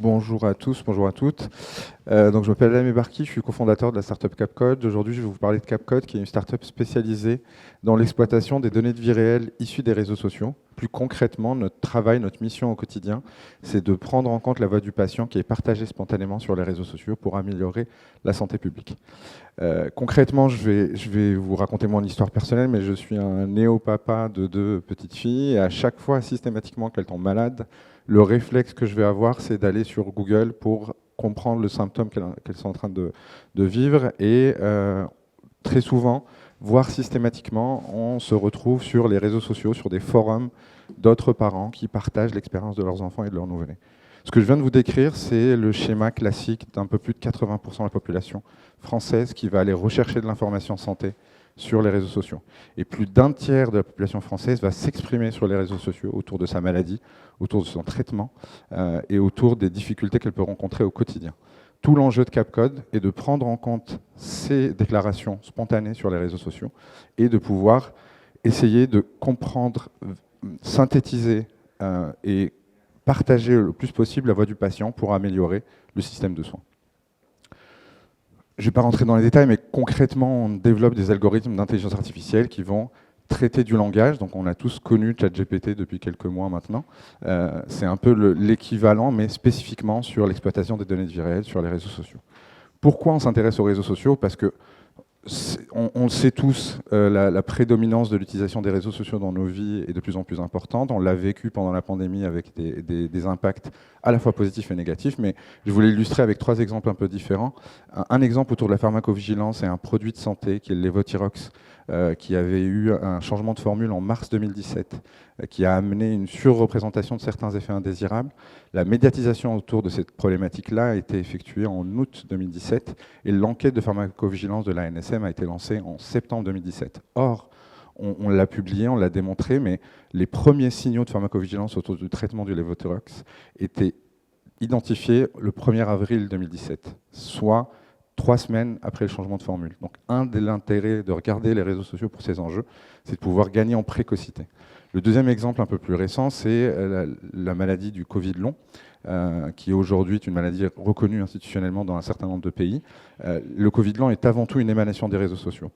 Bonjour à tous, bonjour à toutes. Donc je m'appelle Lamé Barki, je suis cofondateur de la startup Capcode. Aujourd'hui, je vais vous parler de Capcode, qui est une startup spécialisée dans l'exploitation des données de vie réelle issues des réseaux sociaux. Plus concrètement, notre travail, notre mission au quotidien, c'est de prendre en compte la voix du patient qui est partagée spontanément sur les réseaux sociaux pour améliorer la santé publique. Concrètement, je vais vous raconter mon histoire personnelle, mais je suis un néo-papa de 2 petites filles et à chaque fois, systématiquement, qu'elles tombent malades, le réflexe que je vais avoir, c'est d'aller sur Google pour comprendre le symptôme qu'elles sont en train de vivre et très souvent, voire systématiquement, on se retrouve sur les réseaux sociaux, sur des forums d'autres parents qui partagent l'expérience de leurs enfants et de leurs nouveau-nés. Ce que je viens de vous décrire, c'est le schéma classique d'un peu plus de 80% de la population française qui va aller rechercher de l'information santé sur les réseaux sociaux. Et plus d'un tiers de la population française va s'exprimer sur les réseaux sociaux autour de sa maladie, autour de son traitement et autour des difficultés qu'elle peut rencontrer au quotidien. Tout l'enjeu de Capcode est de prendre en compte ces déclarations spontanées sur les réseaux sociaux et de pouvoir essayer de comprendre, synthétiser et partager le plus possible la voix du patient pour améliorer le système de soins. Je ne vais pas rentrer dans les détails, mais concrètement, on développe des algorithmes d'intelligence artificielle qui vont traiter du langage. Donc on a tous connu ChatGPT depuis quelques mois maintenant. C'est un peu l'équivalent, mais spécifiquement sur l'exploitation des données de vie réelle sur les réseaux sociaux. Pourquoi on s'intéresse aux réseaux sociaux? Parce que on le sait tous, la prédominance de l'utilisation des réseaux sociaux dans nos vies est de plus en plus importante. On l'a vécu pendant la pandémie avec des impacts à la fois positifs et négatifs, mais je voulais illustrer avec 3 exemples un peu différents. Un exemple autour de la pharmacovigilance est un produit de santé qui est le Levothyrox, qui avait eu un changement de formule en mars 2017, qui a amené une surreprésentation de certains effets indésirables. La médiatisation autour de cette problématique-là a été effectuée en août 2017 et l'enquête de pharmacovigilance de l'ANSM a été lancée en septembre 2017. Or, on l'a publié, on l'a démontré, mais les premiers signaux de pharmacovigilance autour du traitement du Levothyrox étaient identifiés le 1er avril 2017, soit 3 semaines après le changement de formule. Donc un de l'intérêt de regarder les réseaux sociaux pour ces enjeux, c'est de pouvoir gagner en précocité. Le deuxième exemple un peu plus récent, c'est la maladie du Covid long, qui aujourd'hui est une maladie reconnue institutionnellement dans un certain nombre de pays. Le Covid long est avant tout une émanation des réseaux sociaux.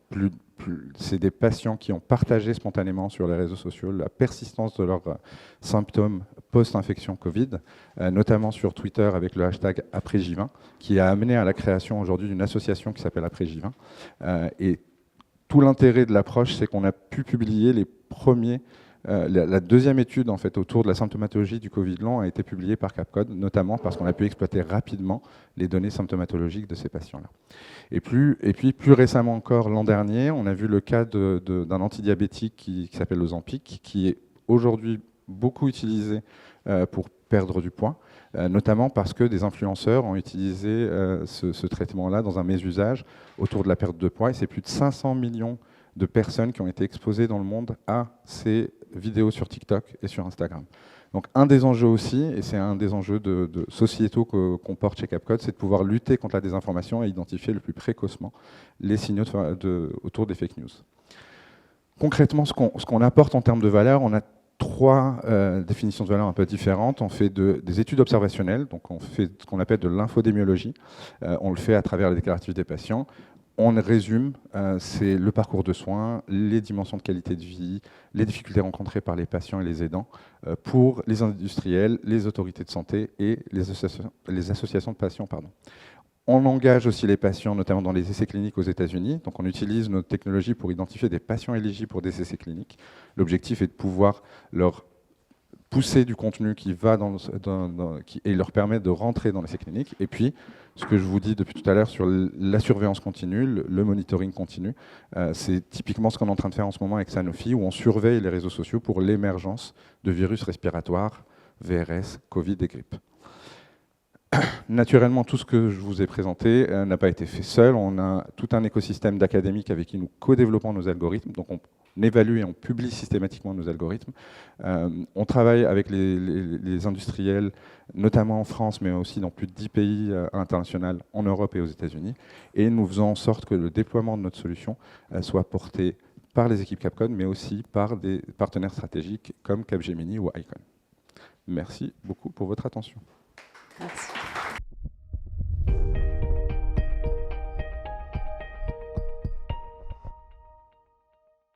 C'est des patients qui ont partagé spontanément sur les réseaux sociaux la persistance de leurs symptômes post-infection Covid, notamment sur Twitter avec le hashtag #AprèsJ20, qui a amené à la création aujourd'hui d'une association qui s'appelle #AprèsJ20. Et tout l'intérêt de l'approche, c'est qu'on a pu publier les premiers. La deuxième étude en fait, autour de la symptomatologie du Covid long a été publiée par Capcode, notamment parce qu'on a pu exploiter rapidement les données symptomatologiques de ces patients-là. Et puis plus récemment encore, l'an dernier, on a vu le cas d'un antidiabétique qui s'appelle Ozempic, qui est aujourd'hui beaucoup utilisé pour perdre du poids, notamment parce que des influenceurs ont utilisé ce traitement-là dans un mésusage autour de la perte de poids, et c'est plus de 500 millions de personnes qui ont été exposées dans le monde à ces vidéos sur TikTok et sur Instagram. Donc un des enjeux aussi, et c'est un des enjeux de sociétaux qu'on porte chez Capcode, c'est de pouvoir lutter contre la désinformation et identifier le plus précocement les signaux autour des fake news. Concrètement, ce qu'on apporte en termes de valeur, on a 3 définitions de valeur un peu différentes. On fait des études observationnelles, donc on fait ce qu'on appelle de l'infodémiologie. On le fait à travers les déclaratifs des patients. On résume, c'est le parcours de soins, les dimensions de qualité de vie, les difficultés rencontrées par les patients et les aidants pour les industriels, les autorités de santé et les associations de patients. On engage aussi les patients, notamment dans les essais cliniques aux États-Unis. Donc on utilise notre technologie pour identifier des patients éligibles pour des essais cliniques. L'objectif est de pouvoir leur pousser du contenu qui va et leur permet de rentrer dans l'essai clinique. Et puis, ce que je vous dis depuis tout à l'heure sur la surveillance continue, le monitoring continu, c'est typiquement ce qu'on est en train de faire en ce moment avec Sanofi, où on surveille les réseaux sociaux pour l'émergence de virus respiratoires, VRS, Covid et grippe. Naturellement, tout ce que je vous ai présenté n'a pas été fait seul. On a tout un écosystème d'académiques avec qui nous co-développons nos algorithmes. Donc on évalue et on publie systématiquement nos algorithmes. On travaille avec les industriels, notamment en France, mais aussi dans plus de 10 pays internationaux, en Europe et aux États-Unis. Et nous faisons en sorte que le déploiement de notre solution soit porté par les équipes Capcode, mais aussi par des partenaires stratégiques comme Capgemini ou Icon. Merci beaucoup pour votre attention. Merci.